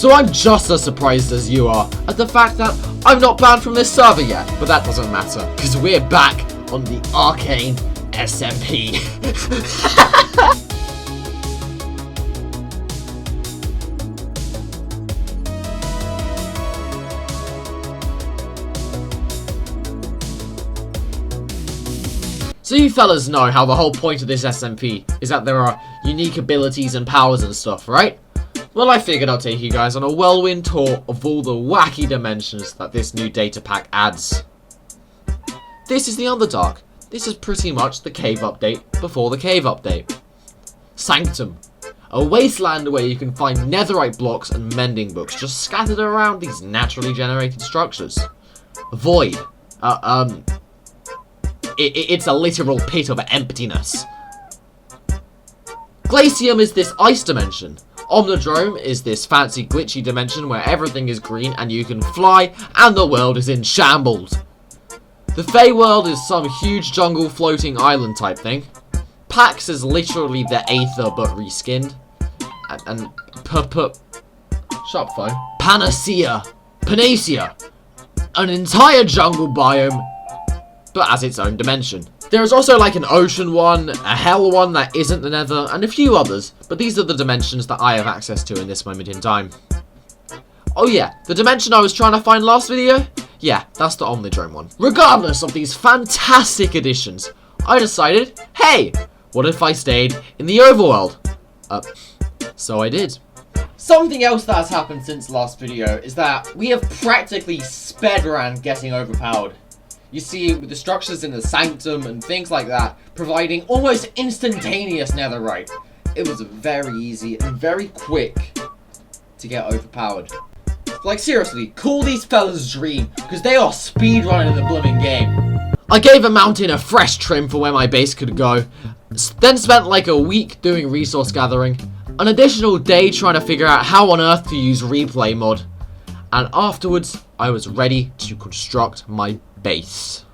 So I'm just as surprised as you are at the fact that I'm not banned from this server yet. But that doesn't matter, because we're back on the Arcane SMP. So you fellas know how the whole point of this SMP is that there are unique abilities and powers and stuff, right? Well, I figured I'd take you guys on a whirlwind tour of all the wacky dimensions that this new data pack adds. This is the Underdark. This is pretty much the cave update before the cave update. Sanctum, a wasteland where you can find netherite blocks and mending books just scattered around these naturally generated structures. Void, it's a literal pit of emptiness. Glacium is this ice dimension. Omnidrome is this fancy glitchy dimension where everything is green and you can fly and the world is in shambles. The Faeworld is some huge jungle floating island type thing. Pax is literally the Aether but reskinned. And shut up, phone. Panacea, an entire jungle biome but as its own dimension. There is also like an ocean one, a hell one that isn't the nether, and a few others, but these are the dimensions that I have access to in this moment in time. Oh yeah, the dimension I was trying to find last video? Yeah, that's the Omnidrome one. Regardless of these fantastic additions, I decided, hey, what if I stayed in the overworld? So I did. Something else that has happened since last video is that we have practically speedrun getting overpowered. You see, with the structures in the Sanctum and things like that, providing almost instantaneous netherite, it was very easy and very quick to get overpowered. Like seriously, call these fellas Dream, because they are speedrunning the blooming game. I gave a mountain a fresh trim for where my base could go, then spent like a week doing resource gathering, an additional day trying to figure out how on earth to use replay mod, and afterwards I was ready to construct my base.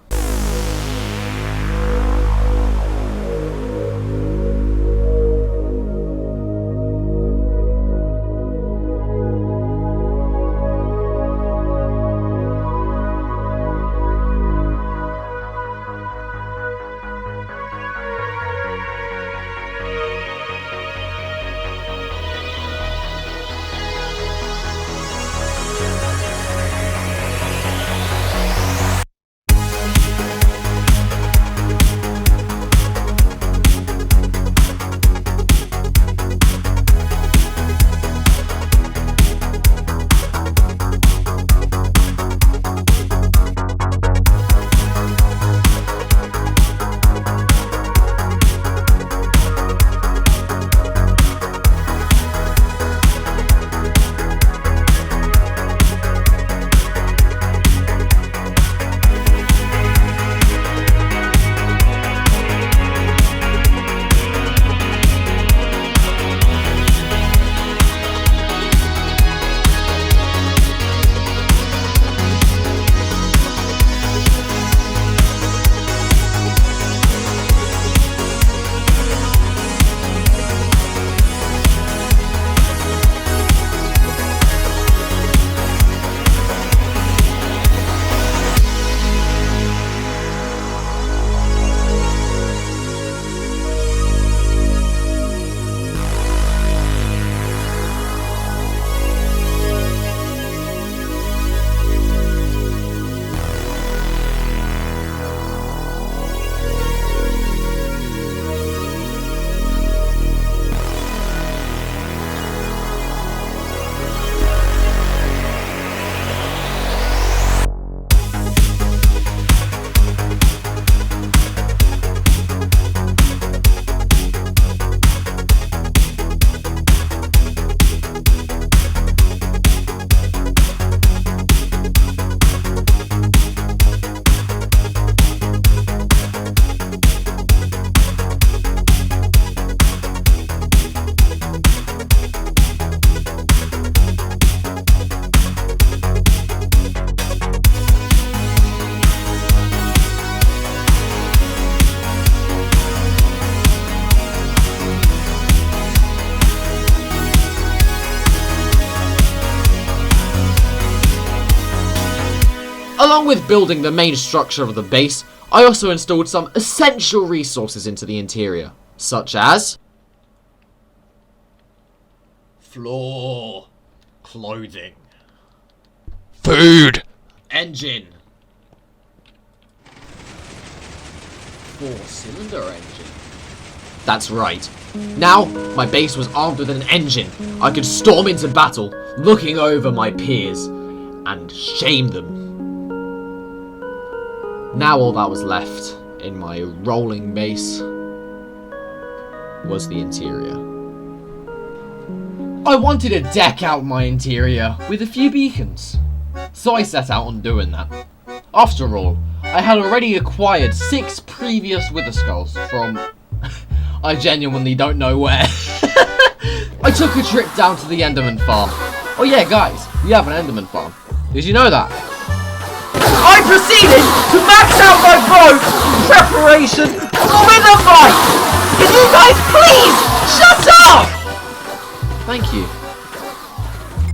Along with building the main structure of the base, I also installed some essential resources into the interior, such as floor, clothing, food, engine, 4-cylinder engine. That's right. Now, my base was armed with an engine. I could storm into battle, looking over my peers, and shame them. Now all that was left in my rolling base was the interior. I wanted to deck out my interior with a few beacons, so I set out on doing that. After all, I had already acquired 6 previous wither skulls from... I genuinely don't know where. I took a trip down to the Enderman farm. Oh yeah, guys, we have an Enderman farm. Did you know that? I proceeded to max out my bow in preparation for the wither fight! Can you guys please shut up? Thank you.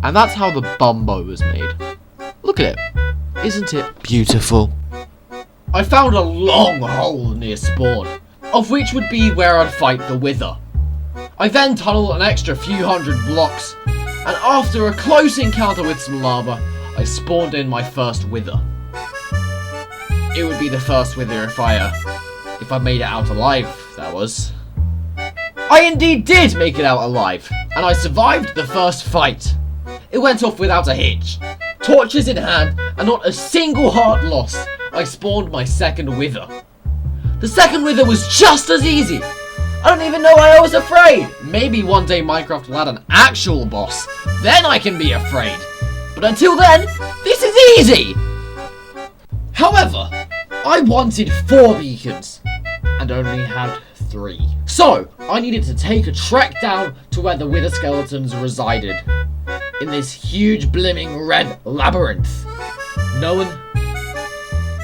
And that's how the bumbo was made. Look at it. Isn't it beautiful? I found a long hole near spawn, of which would be where I'd fight the wither. I then tunneled an extra few hundred blocks, and after a close encounter with some lava, I spawned in my first wither. It would be the first wither if I made it out alive, that was. I indeed did make it out alive, and I survived the first fight. It went off without a hitch. Torches in hand, and not a single heart lost, I spawned my second wither. The second wither was just as easy. I don't even know why I was afraid. Maybe one day Minecraft will add an actual boss. Then I can be afraid. But until then, this is easy. However, I wanted 4 beacons and only had 3. So, I needed to take a trek down to where the wither skeletons resided. In this huge blimming red labyrinth, known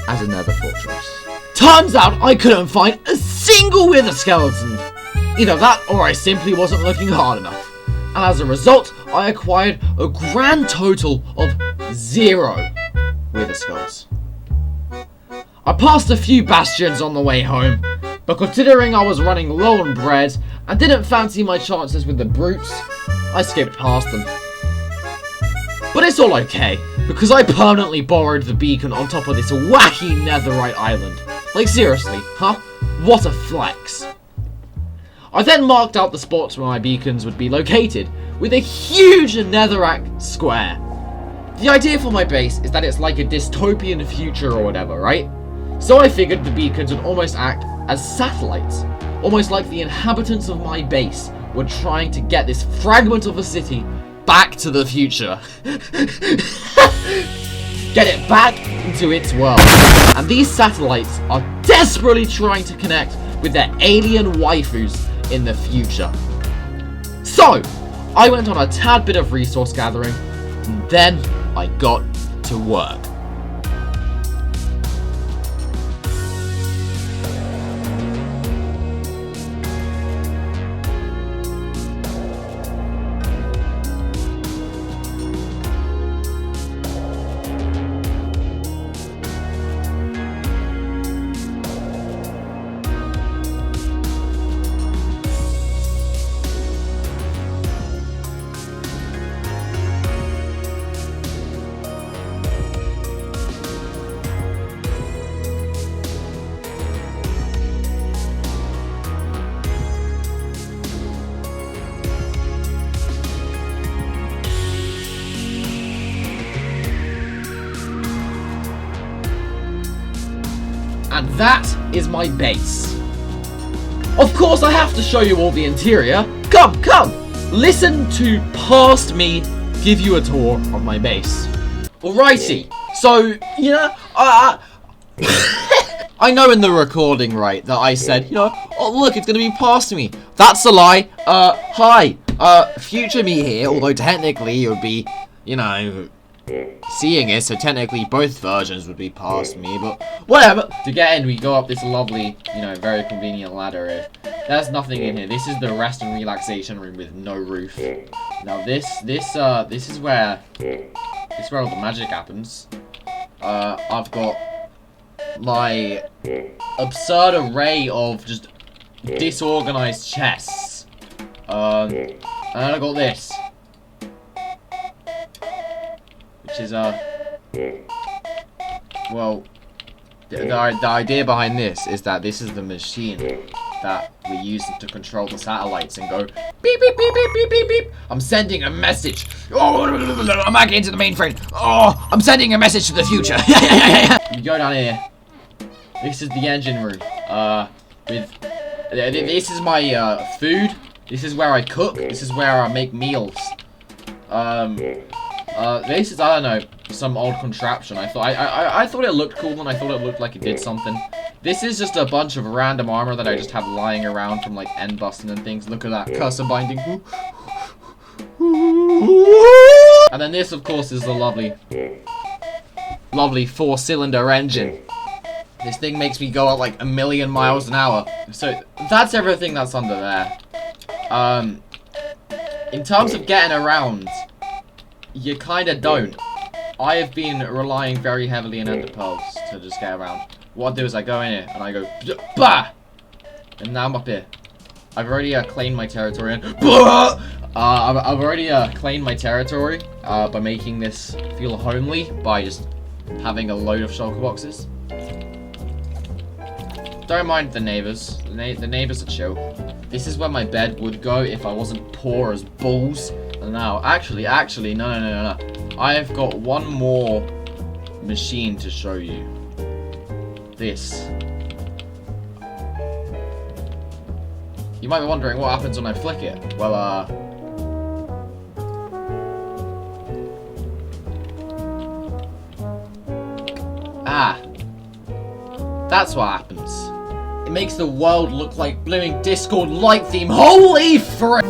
as a nether fortress. Turns out I couldn't find a single wither skeleton. Either that or I simply wasn't looking hard enough. And as a result, I acquired a grand total of 0 wither skulls. I passed a few bastions on the way home, but considering I was running low on bread and didn't fancy my chances with the brutes, I skipped past them. But it's all okay, because I permanently borrowed the beacon on top of this wacky netherite island. Like seriously, huh? What a flex. I then marked out the spots where my beacons would be located, with a huge netherrack square. The idea for my base is that it's like a dystopian future or whatever, right? So I figured the beacons would almost act as satellites, almost like the inhabitants of my base were trying to get this fragment of a city back to the future. Get it back into its world. And these satellites are desperately trying to connect with their alien waifus in the future. So, I went on a tad bit of resource gathering, and then I got to work. And that is my base. Of course, I have to show you all the interior. Come, come! Listen to past me give you a tour of my base. Alrighty, so, you know, I know in the recording, right, that I said, you know, oh look, it's gonna be past me. That's a lie. Hi, future me here, although technically it would be, you know, seeing it, so technically both versions would be past me, but whatever. To get in, we go up this lovely, you know, very convenient ladder here. There's nothing in here. This is the rest and relaxation room with no roof. Now this is where all the magic happens. I've got my absurd array of just disorganized chests. And then I got this, which is well, the idea behind this is that this is the machine that we use to control the satellites and go beep beep beep beep beep beep beep. I'm sending a message. Oh, I'm back into the mainframe. Oh, I'm sending a message to the future. We go down here. This is the engine room. This is my food. This is where I cook. This is where I make meals. This is, I don't know, some old contraption. I thought it looked cool and I thought it looked like it did something. This is just a bunch of random armor that I just have lying around from like end busting and things. Look at that cursor binding. And then this, of course, is the lovely 4-cylinder engine. This thing makes me go at like 1,000,000 miles an hour. So that's everything that's under there. In terms of getting around, you kinda don't. I have been relying very heavily on ender pearls to just get around. What I do is I go in here and I go bah, and now I'm up here. I've already claimed my territory. And I've already claimed my territory by making this feel homely by just having a load of shulker boxes. Don't mind the neighbors. The neighbors are chill. This is where my bed would go if I wasn't poor as balls. And now, actually, no. I have got one more machine to show you. This. You might be wondering what happens when I flick it. Well, that's what happens. It makes the world look like blooming Discord light theme. Holy frick!